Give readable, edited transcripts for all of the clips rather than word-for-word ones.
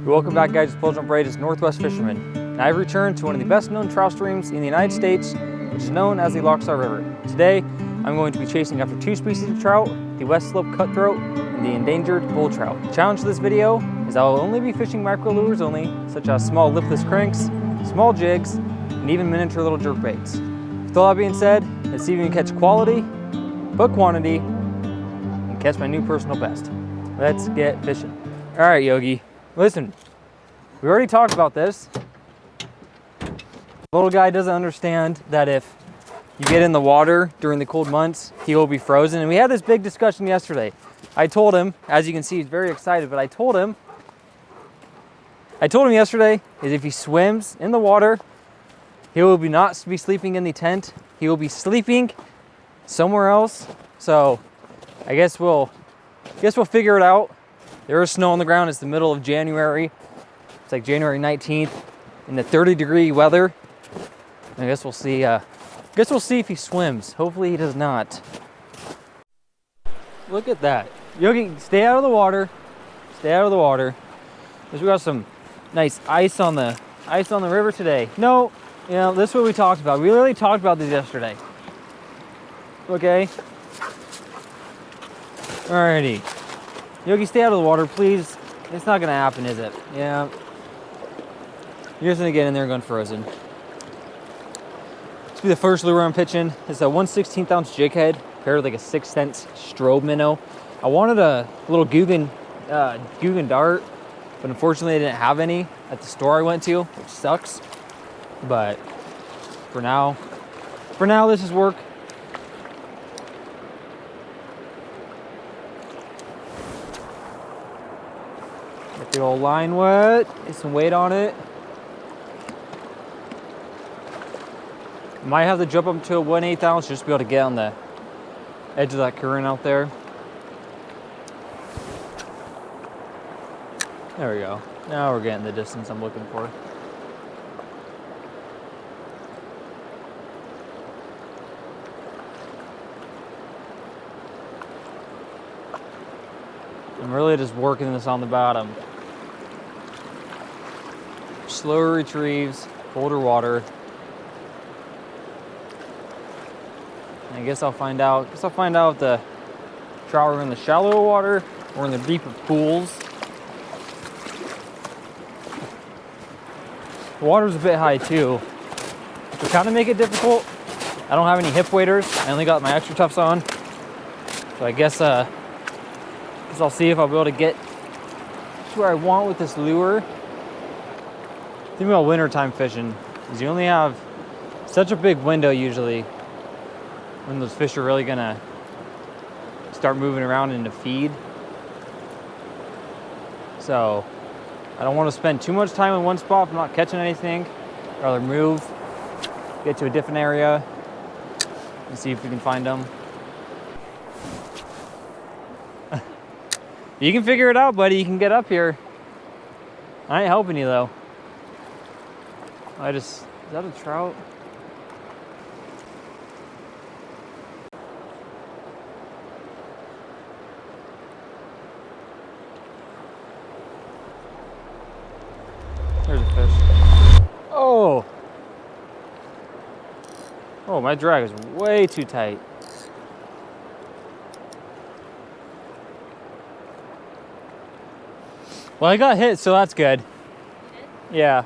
Welcome back, guys. It's PuddleJumpRay, it's Northwest Fisherman. And I've returned to one of the best known trout streams in the United States, which is known as the Lockstar River. Today, I'm going to be chasing after two species of trout, the West Slope Cutthroat and the endangered bull trout. The challenge for this video is I will only be fishing micro lures only, such as small lipless cranks, small jigs, and even miniature little jerk baits. With all that being said, let's see if we can catch quality, but quantity, and catch my new personal best. Let's get fishing. All right, Yogi. Listen, we already talked about this. The little guy doesn't understand that if you get in the water during the cold months, he will be frozen. And we had this big discussion yesterday. I told him, as you can see, he's very excited, but I told him yesterday is if he swims in the water, he will not be sleeping in the tent. He will be sleeping somewhere else. So I guess we'll figure it out. There is snow on the ground. It's the middle of January. It's like January 19th in the 30-degree weather. I guess we'll see. If he swims. Hopefully he does not. Look at that. Yogi, stay out of the water. Stay out of the water. Because we got some nice ice on the river today. No, you know, this is what we talked about. We literally talked about this yesterday. Okay. Alrighty. Yogi, stay out of the water, please. It's not gonna happen, is it? Yeah. You're just gonna get in there and go frozen. This will be the first lure I'm pitching. It's a 1/16 ounce jig head paired with like a 6-cent strobe minnow. I wanted a little Guggen dart, but unfortunately I didn't have any at the store I went to, which sucks. But for now this is work. Get the old line wet, get some weight on it. Might have to jump up to a 1/8 ounce just to be able to get on the edge of that current out there. There we go. Now we're getting the distance I'm looking for. I'm really just working this on the bottom. Slower retrieves, colder water. I guess I'll find out. If the trout are in the shallow water or in the deeper pools. The water's a bit high too, which will kind of make it difficult. I don't have any hip waders. I only got my extra toughs on. So I guess I'll see if I'll be able to get to where I want with this lure. The thing about wintertime fishing is you only have such a big window usually when those fish are really gonna start moving around into feed. So I don't want to spend too much time in one spot if I'm not catching anything. I'd rather move, get to a different area, and see if we can find them. You can figure it out, buddy. You can get up here. I ain't helping you though. Is that a trout? There's a fish. Oh! Oh, my drag is way too tight. Well, I got hit, so that's good. You did? Yeah.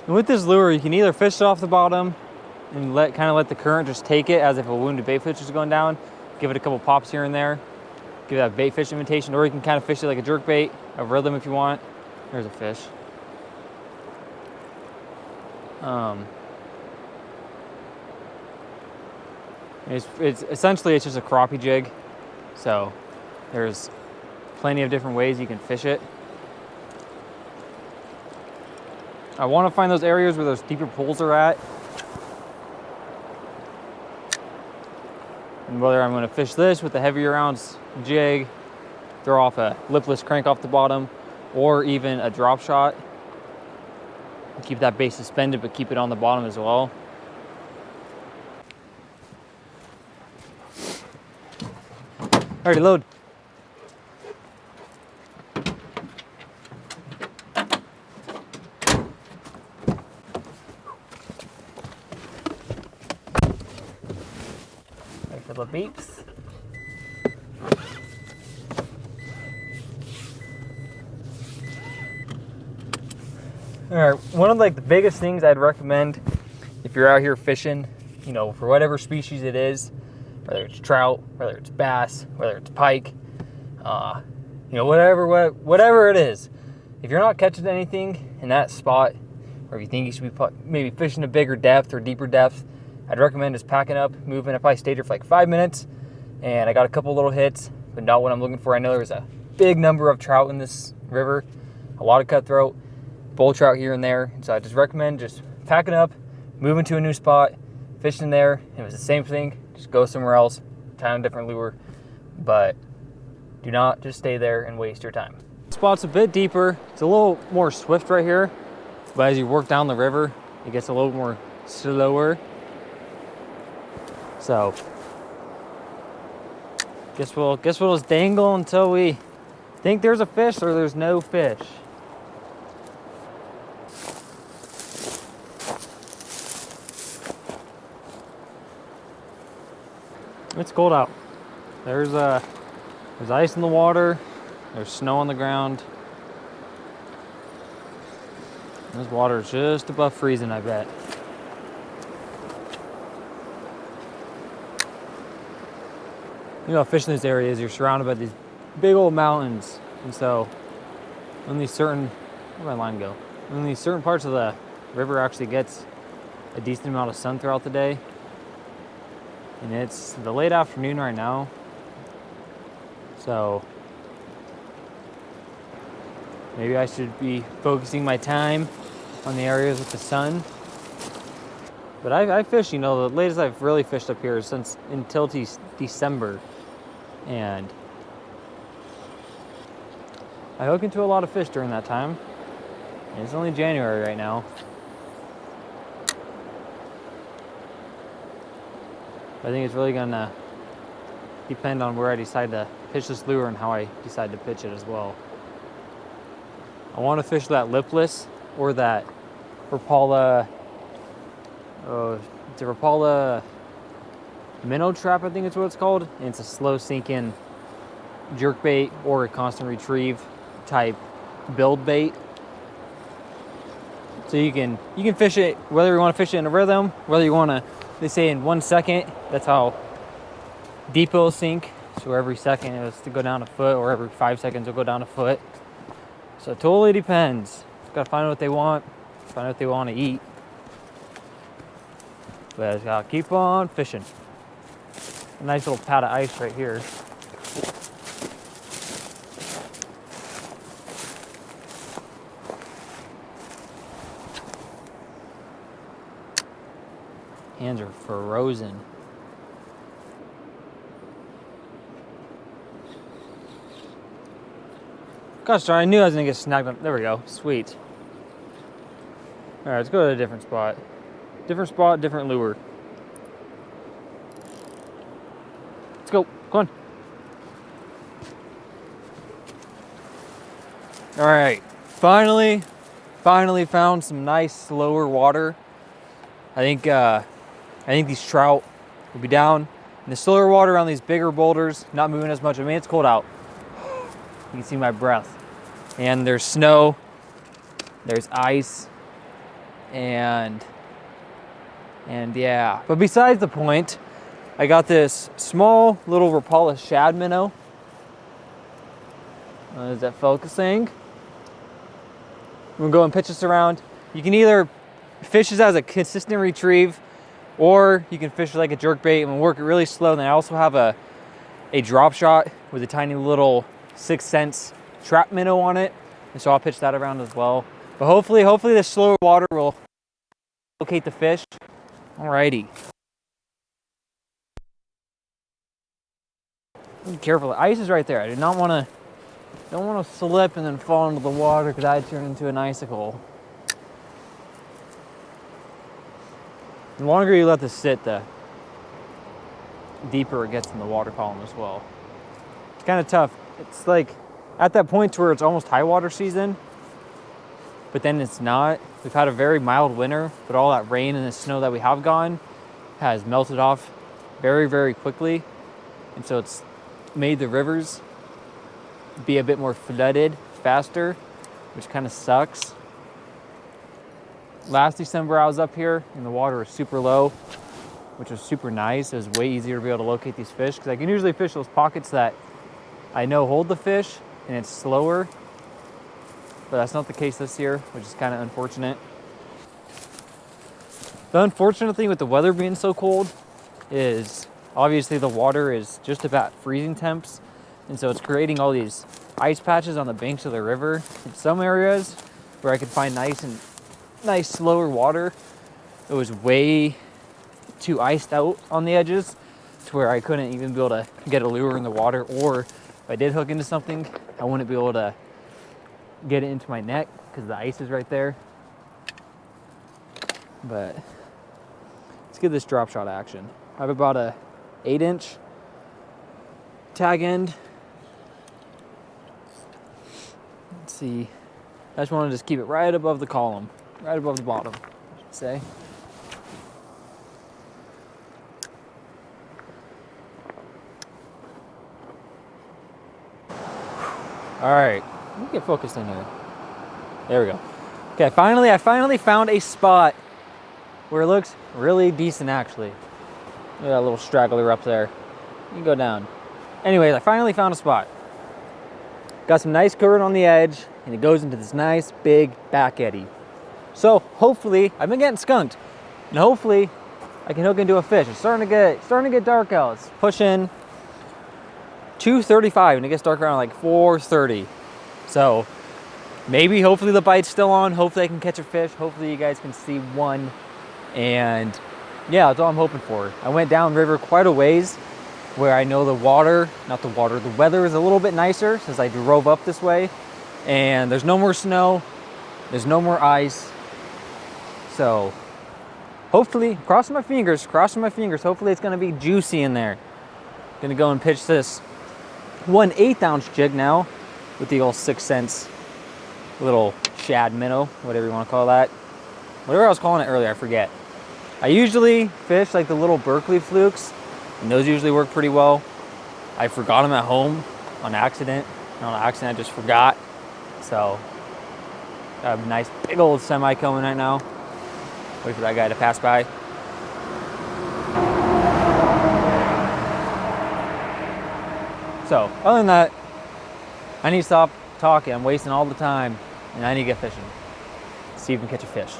And with this lure, you can either fish it off the bottom and kind of let the current just take it as if a wounded bait fish is going down. Give it a couple pops here and there. Give that bait fish imitation, or you can kind of fish it like a jerk bait, a rhythm if you want. There's a fish. It's essentially just a crappie jig, so there's plenty of different ways you can fish it. I want to find those areas where those deeper pools are at, and whether I'm going to fish this with a heavier ounce jig, throw off a lipless crank off the bottom, or even a drop shot. Keep that bait suspended, but keep it on the bottom as well. Alrighty, load. Couple of beeps. All right, one of like the biggest things I'd recommend if you're out here fishing, you know, for whatever species it is, whether it's trout, whether it's bass, whether it's pike, you know, whatever it is, if you're not catching anything in that spot, or if you think you should be maybe fishing a bigger depth or deeper depth, I'd recommend just packing up, moving. I probably stayed here for like 5 minutes, and I got a couple little hits, but not what I'm looking for. I know there was a big number of trout in this river, a lot of cutthroat, bull trout here and there, and so I just recommend just packing up, moving to a new spot, fishing there. It was the same thing, just go somewhere else, tie on a different lure, but do not just stay there and waste your time. The spot's a bit deeper, it's a little more swift right here, but as you work down the river, it gets a little more slower. So guess we'll just dangle until we think there's a fish or there's no fish. It's cold out. There's ice in the water. There's snow on the ground. This water is just above freezing, I bet. You know, fishing these areas, you're surrounded by these big old mountains, and so when these certain, where'd my line go? When these certain parts of the river actually gets a decent amount of sun throughout the day, and it's the late afternoon right now, so maybe I should be focusing my time on the areas with the sun. But I fish, you know, the latest I've really fished up here since until December, and I hook into a lot of fish during that time. And it's only January right now. I think it's really gonna depend on where I decide to pitch this lure and how I decide to pitch it as well. I want to fish that lipless or that Rapala, it's a Rapala minnow trap, I think it's what it's called. And it's a slow sinking jerkbait or a constant retrieve type build bait. So you can fish it whether you want to fish it in a rhythm, whether you want to, they say in 1 second, that's how deep it'll sink. So every second it was to go down a foot, or every 5 seconds it'll go down a foot. So it totally depends. Just gotta find what they want, find what they want to eat. But I just gotta keep on fishing. A nice little pad of ice right here. Hands are frozen. Gosh darn, I knew I was gonna get snagged up. There we go, sweet. All right, let's go to a different spot. Different spot, different lure. Let's go, come on. All right, finally found some nice slower water. I think these trout will be down in the slower water around these bigger boulders, not moving as much. I mean, it's cold out. You can see my breath. And there's snow, there's ice, and yeah. But besides the point, I got this small little Rapala shad minnow. Is that focusing? I'm gonna go and pitch this around. You can either fish this as a consistent retrieve, or you can fish it like a jerkbait and work it really slow. And then I also have a drop shot with a tiny little 6 cents trap minnow on it, and so I'll pitch that around as well. But hopefully the slower water will locate the fish. Alrighty. Be careful, the ice is right there. I don't want to slip and then fall into the water because I turn into an icicle. The longer you let this sit, the deeper it gets in the water column as well. It's kind of tough. It's like at that point to where it's almost high water season, but then it's not. We've had a very mild winter, but all that rain and the snow that we have gotten has melted off very, very quickly. And so it's made the rivers be a bit more flooded faster, which kind of sucks. Last December I was up here and the water was super low, which was super nice. It was way easier to be able to locate these fish because I can usually fish those pockets that I know hold the fish and it's slower, but that's not the case this year, which is kind of unfortunate. The unfortunate thing with the weather being so cold is obviously the water is just about freezing temps, and so it's creating all these ice patches on the banks of the river. In some areas where I could find nice slower water, it was way too iced out on the edges to where I couldn't even be able to get a lure in the water, or if I did hook into something, I wouldn't be able to get it into my net because the ice is right there. But let's get this drop shot action. I have about a 8-inch tag end. Let's see. I just want to just keep it right above the column, right above the bottom, I should say. All right, let me get focused in here. There we go. Okay, I finally found a spot where it looks really decent, actually. Look at that little straggler up there. You can go down. Anyways, I finally found a spot. Got some nice current on the edge, and it goes into this nice big back eddy. So hopefully, I've been getting skunked, and hopefully I can hook into a fish. It's starting to get dark out. It's pushing 2:35, and it gets dark around like 4:30. So maybe, hopefully the bite's still on. Hopefully I can catch a fish. Hopefully you guys can see one. And yeah, that's all I'm hoping for. I went downriver quite a ways where I know the weather is a little bit nicer since I drove up this way. And there's no more snow. There's no more ice. So hopefully, crossing my fingers, hopefully it's gonna be juicy in there. Gonna go and pitch this 1/8 ounce jig now with the old 6 cents little shad minnow, whatever you want to call that. Whatever I was calling it earlier, I forget. I usually fish like the little Berkeley flukes, and those usually work pretty well. I forgot them at home on accident. Not on accident, I just forgot. So, got a nice big old semi coming right now. Wait for that guy to pass by. So, other than that, I need to stop talking. I'm wasting all the time, and I need to get fishing. See if we can catch a fish.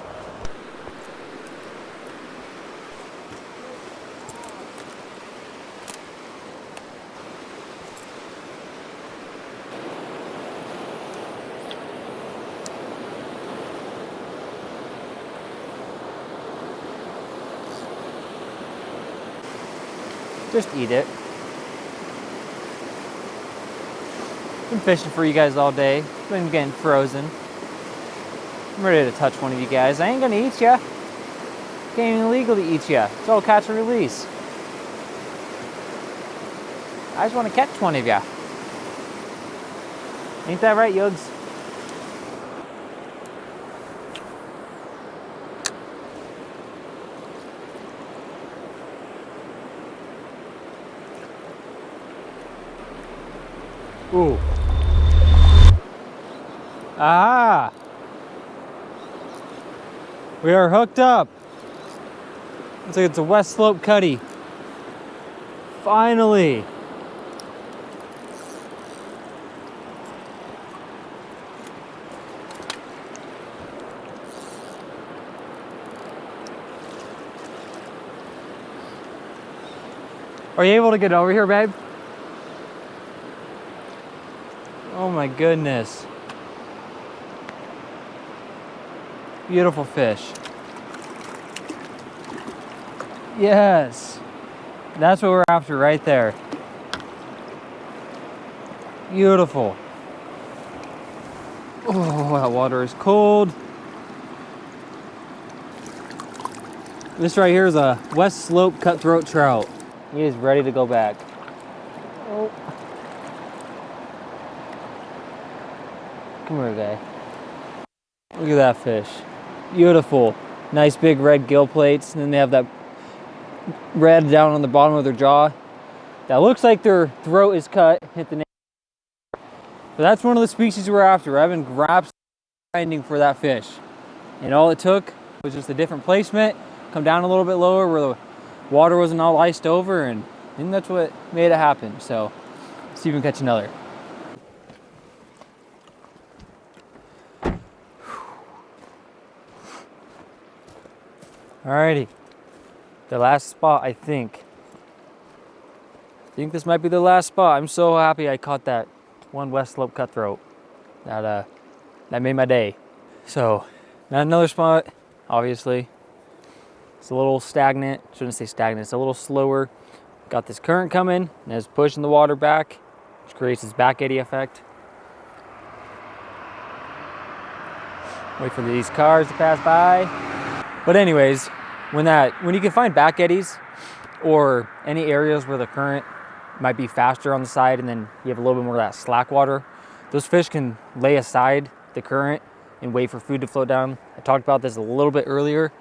Just eat it. Been fishing for you guys all day. Been getting frozen. I'm ready to touch one of you guys. I ain't gonna eat ya. Can't even legally eat ya. It's all catch and release. I just want to catch one of ya. Ain't that right, Yugs? Ooh. Ah! We are hooked up. Looks like it's a West Slope cutty. Finally. Are you able to get over here, babe? Oh my goodness. Beautiful fish. Yes. That's what we're after right there. Beautiful. Oh, that water is cold. This right here is a West Slope cutthroat trout. He is ready to go back. Oh. Come here, guy. Look at that fish. Beautiful. Nice big red gill plates. And then they have that red down on the bottom of their jaw. That looks like their throat is cut, hit the nail. But that's one of the species we're after. I've been grinding for that fish. And all it took was just a different placement, come down a little bit lower where the water wasn't all iced over, and I think that's what made it happen. So, let's see if we can catch another. Alrighty, the last spot, I think this might be the last spot. I'm so happy I caught that one West Slope cutthroat. That made my day. So, not another spot, obviously. It's a little stagnant. Shouldn't say stagnant, it's a little slower. Got this current coming, and it's pushing the water back, which creates this back eddy effect. Wait for these cars to pass by. But anyways, when you can find back eddies or any areas where the current might be faster on the side and then you have a little bit more of that slack water, those fish can lay aside the current and wait for food to float down. I talked about this a little bit earlier.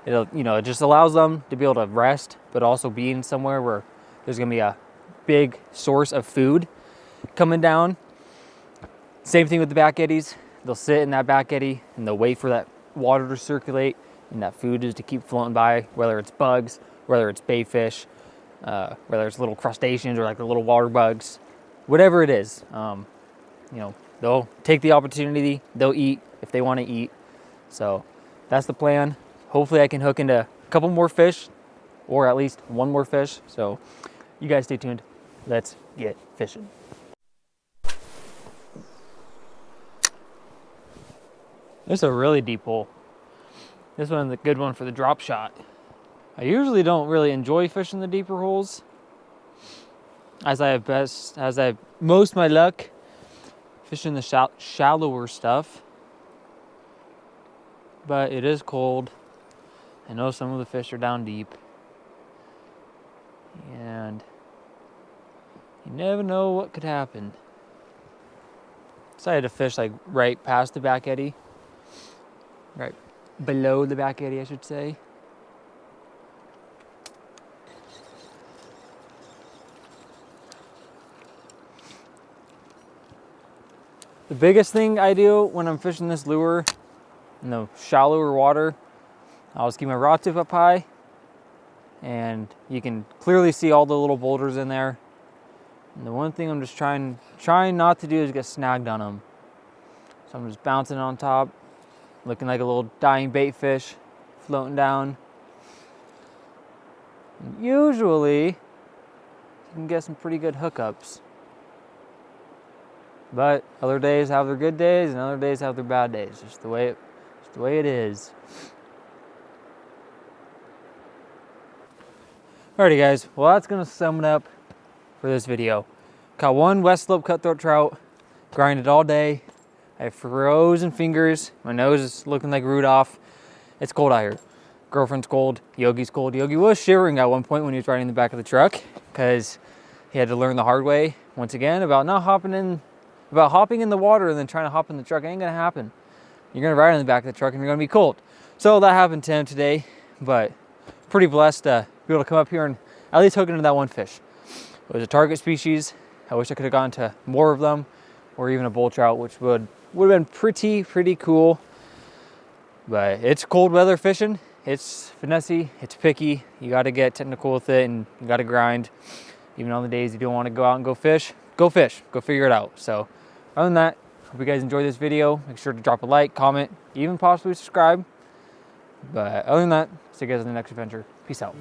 It just allows them to be able to rest, but also being somewhere where there's gonna be a big source of food coming down. Same thing with the back eddies. They'll sit in that back eddy and they'll wait for that water to circulate and that food is to keep floating by, whether it's bugs, whether it's bait fish, whether it's little crustaceans or like the little water bugs, whatever it is. They'll take the opportunity, they'll eat if they want to eat. So that's the plan. Hopefully I can hook into a couple more fish or at least one more fish. So you guys stay tuned. Let's get fishing. This is a really deep hole. This one's a good one for the drop shot. I usually don't really enjoy fishing the deeper holes, as I have most of my luck fishing the shallower stuff. But it is cold. I know some of the fish are down deep, and you never know what could happen. Decided to fish like right past the back eddy, right below the back eddy, I should say. The biggest thing I do when I'm fishing this lure in the shallower water, I'll just keep my rod tip up high, and you can clearly see all the little boulders in there. And the one thing I'm just trying not to do is get snagged on them. So I'm just bouncing on top, looking like a little dying bait fish floating down. And usually, you can get some pretty good hookups. But other days have their good days and other days have their bad days. Just the way it is. Alrighty guys, well that's gonna sum it up for this video. Caught one West Slope cutthroat trout, grinded all day. I have frozen fingers. My nose is looking like Rudolph. It's cold out here. Girlfriend's cold, Yogi's cold. Yogi was shivering at one point when he was riding in the back of the truck because he had to learn the hard way once again about hopping in the water and then trying to hop in the truck. It ain't gonna happen. You're gonna ride in the back of the truck and you're gonna be cold. So that happened to him today, but pretty blessed to be able to come up here and at least hook into that one fish. It was a target species. I wish I could have gone to more of them, or even a bull trout, which would have been pretty cool. But it's cold weather fishing. It's finessey, it's picky. You gotta get technical with it and you gotta grind. Even on the days you don't wanna go out and go fish, go figure it out. So other than that, hope you guys enjoyed this video. Make sure to drop a like, comment, even possibly subscribe. But other than that, see you guys in the next adventure. Peace out.